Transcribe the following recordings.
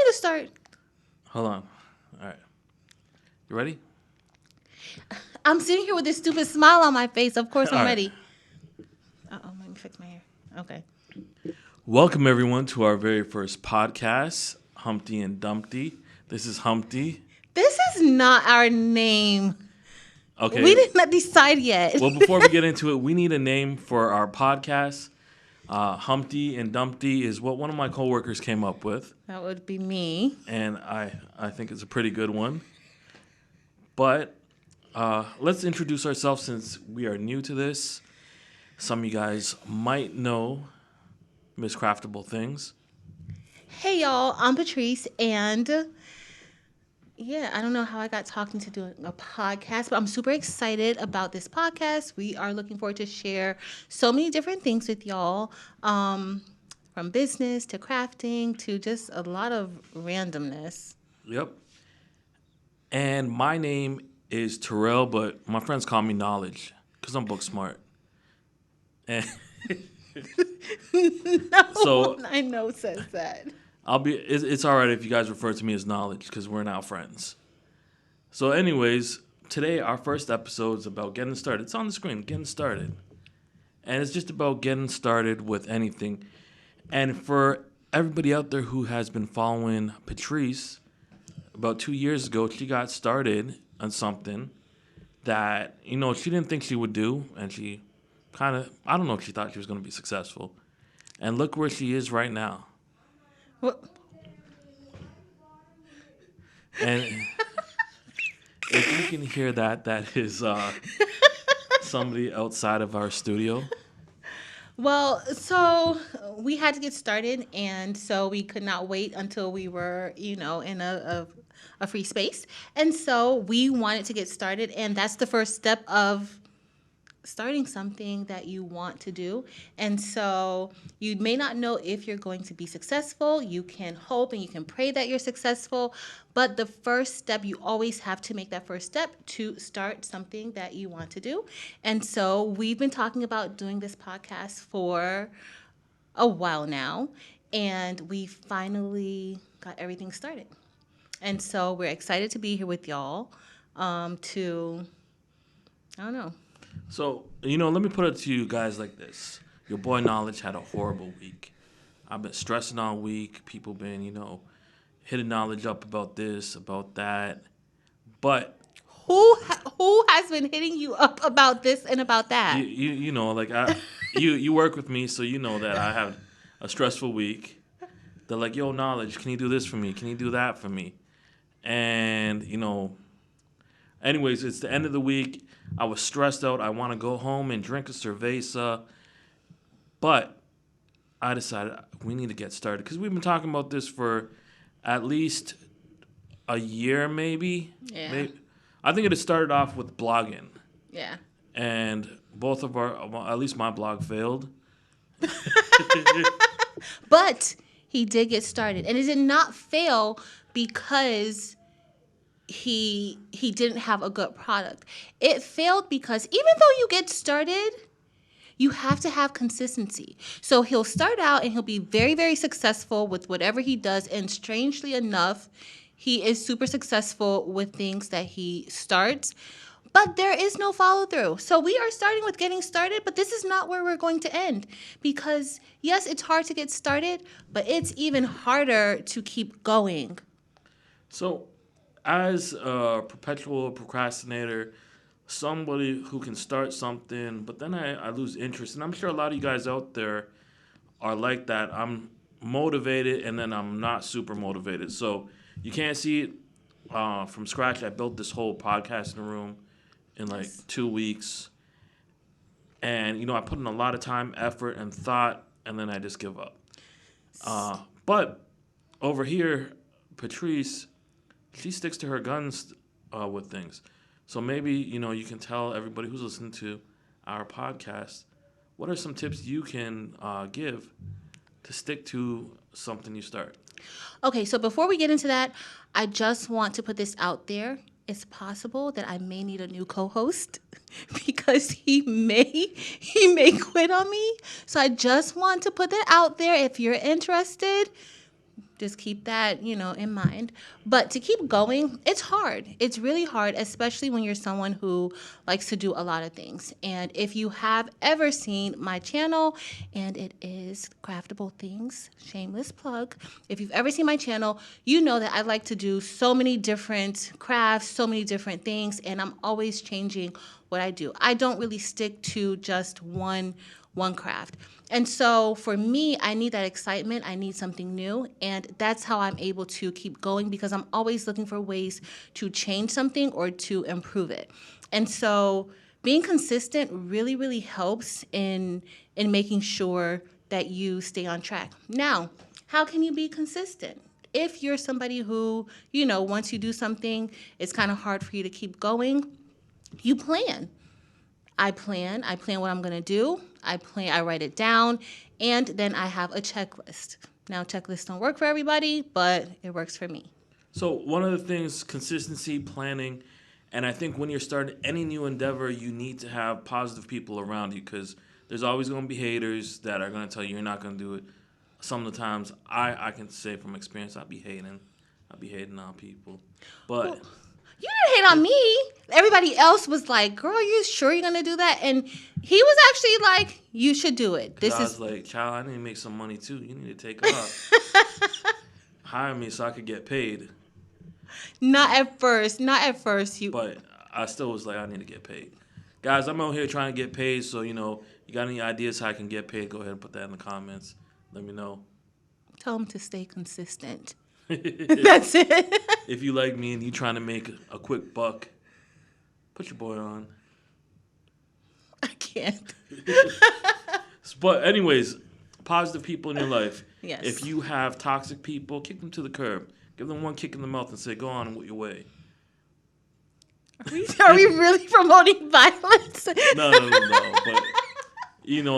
to start. Hold on. All right. You ready? I'm sitting here with this stupid smile on my face. Of course, I'm All right. ready. Uh-oh, let me fix my hair. Okay. Welcome, everyone, to our very first podcast, Humpty and Dumpty. This is Humpty. This is not our name. Okay. We did not decide yet. Well, before we get into it, we need a name for our podcast. Humpty and Dumpty is what one of my coworkers came up with, That would be me. and I think it's a pretty good one. But let's introduce ourselves since we are new to this. Some of you guys might know Miss Craftable Things. Hey, y'all. I'm Patrice, and I don't know how I got talking to doing a podcast, but I'm super excited about this podcast. We are looking forward to share so many different things with y'all, from business to crafting to just a lot of randomness. Yep. And my name is Terrell, but my friends call me Knowledge because I'm book smart. And No So- one I know says that. it's all right if you guys refer to me as Knowledge because we're now friends. So anyways, today our first episode is about getting started. It's on the screen, getting started. And it's just about getting started with anything. And for everybody out there who has been following Patrice, about 2 years ago, she got started on something that, she didn't think she would do. And she I don't know if she thought she was going to be successful. And look where she is right now. What? And if you can hear that, that is somebody outside of our studio. Well, so we had to get started, and so we could not wait until we were, in a free space. And so we wanted to get started, and that's the first step of starting something that you want to do. And so you may not know if you're going to be successful. You can hope and you can pray that you're successful, but the first step, you always have to make that first step to start something that you want to do. And so we've been talking about doing this podcast for a while now, and we finally got everything started. And so we're excited to be here with y'all, I don't know. So, let me put it to you guys like this. Your boy Knowledge had a horrible week. I've been stressing all week. People been, hitting Knowledge up about this, about that. But Who has been hitting you up about this and about that? you work with me, so you know that I have a stressful week. They're like, yo, Knowledge, can you do this for me? Can you do that for me? And, anyways, it's the end of the week. I was stressed out. I want to go home and drink a cerveza. But I decided we need to get started because we've been talking about this for at least a year, maybe. Yeah. I think it had started off with blogging. Yeah. And both of at least my blog failed. But he did get started. And it did not fail because he didn't have a good product. It failed because even though you get started, you have to have consistency. So he'll start out and he'll be very, very successful with whatever he does. And strangely enough, he is super successful with things that he starts. But there is no follow through. So we are starting with getting started, but this is not where we're going to end. Because yes, it's hard to get started, but it's even harder to keep going. So, as a perpetual procrastinator, somebody who can start something, but then I lose interest. And I'm sure a lot of you guys out there are like that. I'm motivated and then I'm not super motivated. So you can't see it from scratch. I built this whole podcasting room in like 2 weeks. And, I put in a lot of time, effort, and thought, and then I just give up. But over here, Patrice, she sticks to her guns with things. So maybe, you can tell everybody who's listening to our podcast, what are some tips you can give to stick to something you start? Okay, so before we get into that, I just want to put this out there. It's possible that I may need a new co-host because he may quit on me. So I just want to put that out there. If you're interested, Just keep that, in mind. But to keep going, it's hard. It's really hard, especially when you're someone who likes to do a lot of things. And if you have ever seen my channel, and it is Craftable Things, shameless plug. If you've ever seen my channel, you know that I like to do so many different crafts, so many different things, and I'm always changing what I do. I don't really stick to just one craft. And so for me, I need that excitement. I need something new. And that's how I'm able to keep going because I'm always looking for ways to change something or to improve it. And so being consistent really, really helps in making sure that you stay on track. Now, how can you be consistent? If you're somebody who, once you do something, it's kind of hard for you to keep going, you plan. I plan what I'm going to do. I write it down, and then I have a checklist. Now, checklists don't work for everybody, but it works for me. So one of the things, consistency, planning, and I think when you're starting any new endeavor, you need to have positive people around you because there's always going to be haters that are going to tell you you're not going to do it. Some of the times, I can say from experience, I'd be hating on people, Well, but you didn't hate on me. Everybody else was like, "Girl, you sure you're gonna do that?" And he was actually like, "You should do it. because This I is was like, child, I need to make some money too. You need to take off, hire me so I could get paid. not at first. Not at first. You But I still was like, I need to get paid. Guys, I'm out here trying to get paid, so you got any ideas how I can get paid? Go ahead and put that in the comments. Let me know. tell him to stay consistent. If That's it. you like me and you trying to make a quick buck, put your boy on. I can't. But anyways, positive people in your life. Yes. If you have toxic people, kick them to the curb. Give them one kick in the mouth and say, "Go on with your way." Are we really promoting violence? No. But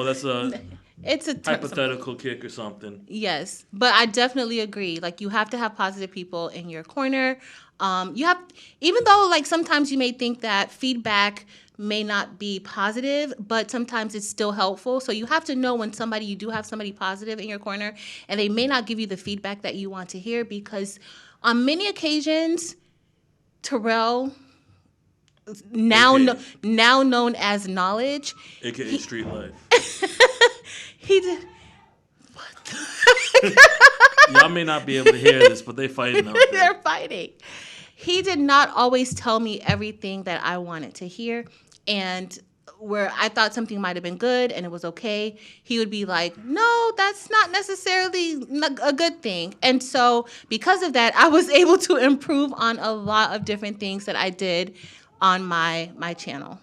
that's a It's a hypothetical kick or something. Yes, but I definitely agree. Like you have to have positive people in your corner. You have, even though like sometimes you may think that feedback may not be positive, but sometimes it's still helpful. So you have to know when you do have somebody positive in your corner, and they may not give you the feedback that you want to hear because on many occasions, Terrell, now AKA, no, now known as Knowledge, AKA Street Life. he did. Y'all may not be able to hear this, but they fighting out there. They're fighting. He did not always tell me everything that I wanted to hear. And where I thought something might have been good and it was okay, he would be like, no, that's not necessarily a good thing. And so because of that, I was able to improve on a lot of different things that I did on my channel.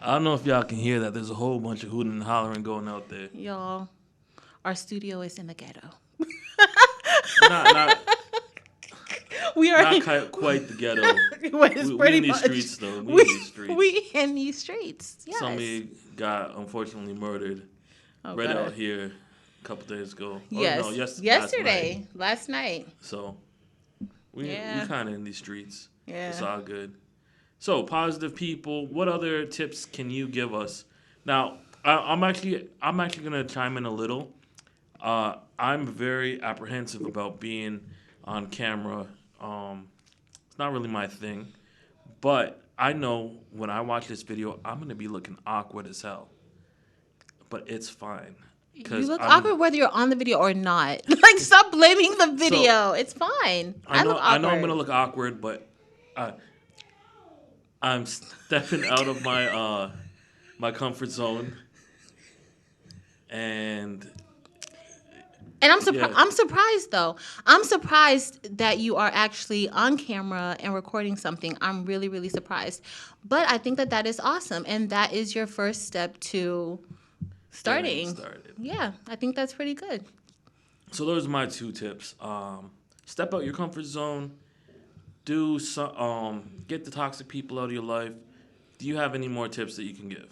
I don't know if y'all can hear that. There's a whole bunch of hooting and hollering going out there. Y'all, our studio is in the ghetto. Not We are not quite the ghetto. It's We pretty in these much. streets though. We in these streets. We in these streets. Yes. Somebody got unfortunately murdered Oh, right God. out here a couple days ago. Or Yes. no, Yesterday. Last night. So we Yeah. kind of in these streets. Yeah. It's all good. So positive people. What other tips can you give us? Now, I'm actually gonna chime in a little. I'm very apprehensive about being on camera. It's not really my thing, but I know when I watch this video, I'm gonna be looking awkward as hell. But it's fine. You look awkward whether you're on the video or not. Like, stop blaming the video. So, It's fine. I know look awkward. I'm gonna look awkward, but I'm stepping out of my my comfort zone, and yeah. I'm surprised though. I'm surprised that you are actually on camera and recording something. I'm really, really surprised. But I think that is awesome, and that is your first step to Getting starting. started. Yeah, I think that's pretty good. So those are my two tips. Step out your comfort zone. Do some. Get the toxic people out of your life. Do you have any more tips that you can give?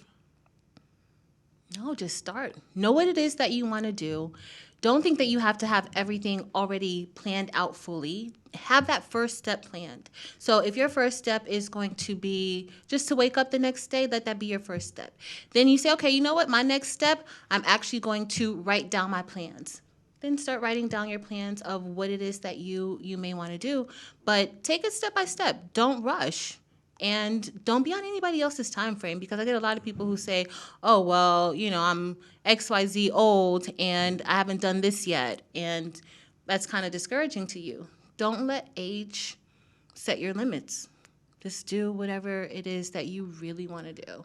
No, just start. Know what it is that you want to do. Don't think that you have to have everything already planned out fully. Have that first step planned. So if your first step is going to be just to wake up the next day, let that be your first step. Then you say, okay, you know what? My next step, I'm actually going to write down my plans. then start writing down your plans of what it is that you may want to do. But take it step by step. Don't rush. And don't be on anybody else's time frame, because I get a lot of people who say, "Oh, well, I'm XYZ old and I haven't done this yet." And that's kind of discouraging to you. Don't let age set your limits. Just do whatever it is that you really want to do.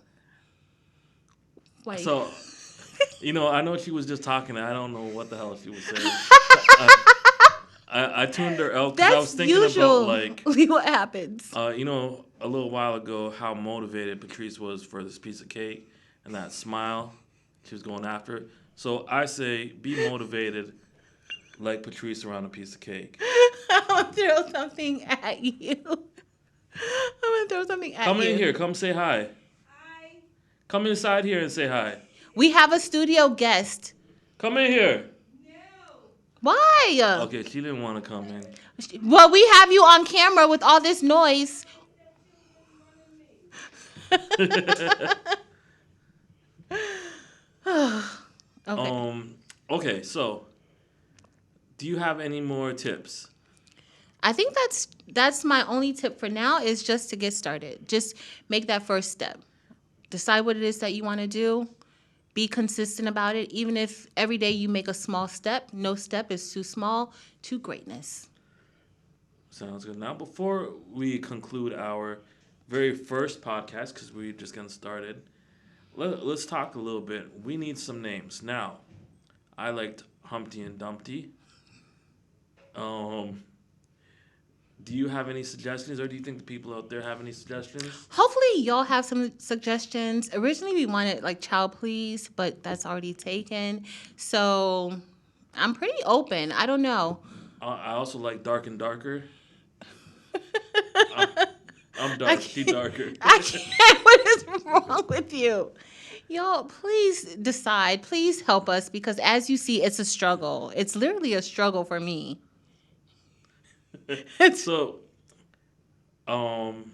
Wait. So, I know she was just talking. I don't know what the hell she was saying. I, I tuned her out because I was That's thinking about, like, usually what happens. a little while ago, how motivated Patrice was for this piece of cake and that smile she was going after it. So I say, be motivated like Patrice around a piece of cake. I'm gonna throw something at you. I'm gonna throw something at Come you. in here. Come say hi. Come inside here and say hi. We have a studio guest. Come in here. Why? Okay, she didn't want to come in. Well, we have you on camera with all this noise. Okay. Okay, so do you have any more tips? I think that's my only tip for now, is just to get started. Just make that first step. Decide what it is that you want to do. Be consistent about it. Even if every day you make a small step, no step is too small to greatness. Sounds good. Now, before we conclude our very first podcast, because we're just getting started, let's talk a little bit. We need some names. Now, I liked Humpty and Dumpty. Do you have any suggestions, or do you think the people out there have any suggestions? Hopefully y'all have some suggestions. Originally we wanted like Child Please, but that's already taken. So I'm pretty open. I don't know. I also like Dark and Darker. I'm, I'm dark. She darker. I can't. What is wrong with you? Y'all, please decide. Please help us, because as you see, it's a struggle. It's literally a struggle for me. So, um,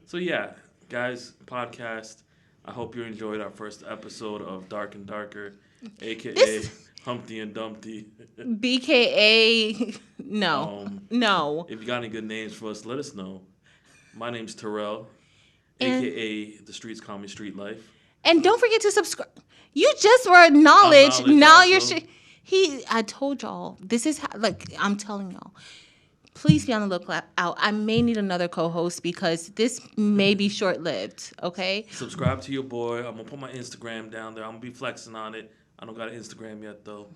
so yeah, guys, podcast. I hope you enjoyed our first episode of Dark and Darker, aka This Humpty and Dumpty. BKA, no, no. If you got any good names for us, let us know. My name's Terrell, And aka the streets call me Street Life. and don't forget to subscribe. You just were acknowledged. Acknowledge Now also. I told y'all. This is how, like, I'm telling y'all. Please be on the lookout. I may need another co-host because this may be short-lived. Okay. Subscribe to your boy. I'm gonna put my Instagram down there. I'm gonna be flexing on it. I don't got an Instagram yet though,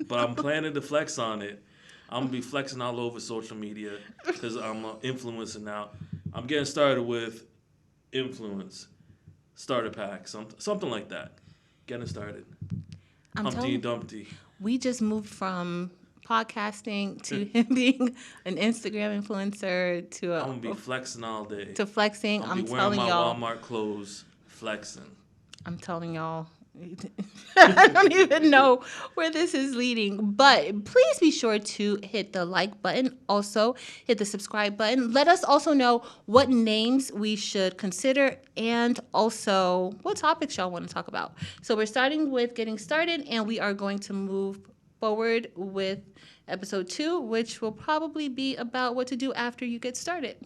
but I'm planning to flex on it. I'm gonna be flexing all over social media because I'm an influencer now. I'm getting started with influence starter pack, something like that. Getting started. I'm Humpty telling and Dumpty. we just moved from podcasting to him being an Instagram influencer I'm gonna be flexing all day. to flexing. I'm I'm be wearing telling my y'all. Walmart clothes, flexing. I'm telling y'all. I don't even know where this is leading. But please be sure to hit the like button. Also, hit the subscribe button. Let us also know what names we should consider, and also what topics y'all want to talk about. So we're starting with getting started, and we are going to move forward with episode 2, which will probably be about what to do after you get started.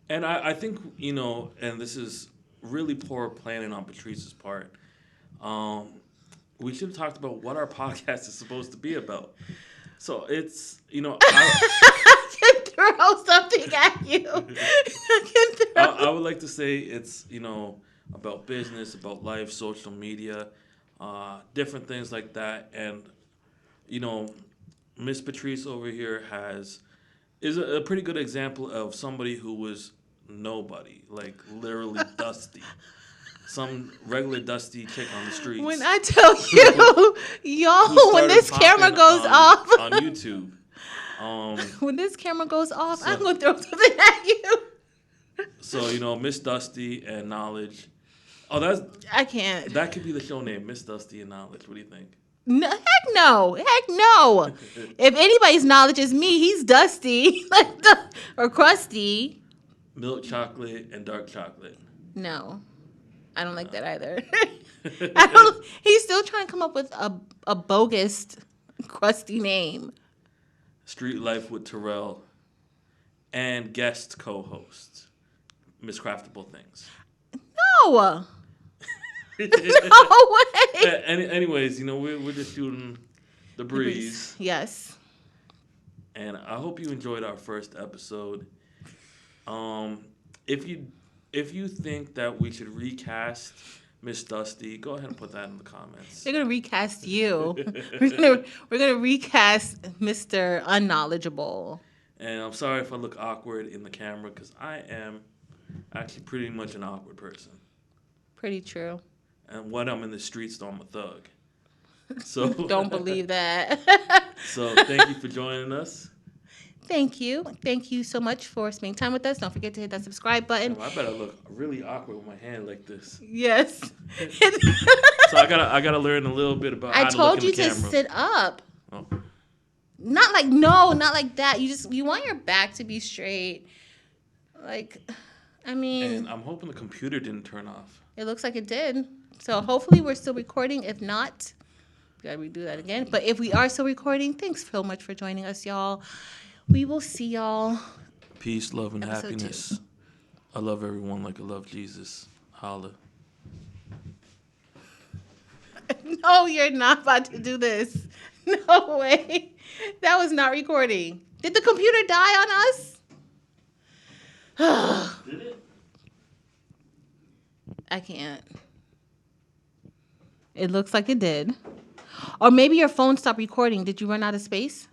And I think, and this is really poor planning on Patrice's part. We should have talked about what our podcast is supposed to be about. So it's, I can throw something at you. I would like to say it's, about business, about life, social media, different things like that. And, Miss Patrice over here is a pretty good example of somebody who was nobody, like literally dusty. Some regular dusty chick on the streets. When I tell you, y'all, when this camera goes off, on YouTube. when this camera goes off, I'm gonna throw something at you. So Miss Dusty and Knowledge. Oh, I can't. that could be the show name, Miss Dusty and Knowledge. What do you think? No, heck no, heck no. If anybody's knowledge is me, he's dusty, or crusty. Milk chocolate and dark chocolate. No, I don't like that either. He's still trying to come up with a bogus Crusty name. Street Life with Terrell, and guest co-host, Miscraftable Things. No. No way. Anyways, we're just shooting the The breeze. breeze, Yes. and I hope you enjoyed our first episode. Um, if you think that we should recast Miss Dusty, go ahead and put that in the comments. They're gonna recast you. we're gonna recast Mr. Unknowledgeable. And I'm sorry if I look awkward in the camera because I am actually pretty much an awkward person. Pretty true. And when I'm in the streets, though, I'm a thug. So Don't believe that. So thank you for joining us. Thank you. Thank you so much for spending time with us. Don't forget to hit that subscribe button. I better look really awkward with my hand like this. Yes. So I gotta learn a little bit about. I how told to you look in the to camera. sit up. Oh. Not like that. You want your back to be straight. I mean, And I'm hoping the computer didn't turn off. it looks like it did. So hopefully we're still recording. If not, we gotta redo that again. But if we are still recording, thanks so much for joining us, y'all. We will see y'all. Peace, love, and Episode happiness. I love everyone like I love Jesus. Holla. No, you're not about to do this. No way. That was not recording. Did the computer die on us? Did it? I can't. It looks like it did. Or maybe your phone stopped recording. Did you run out of space?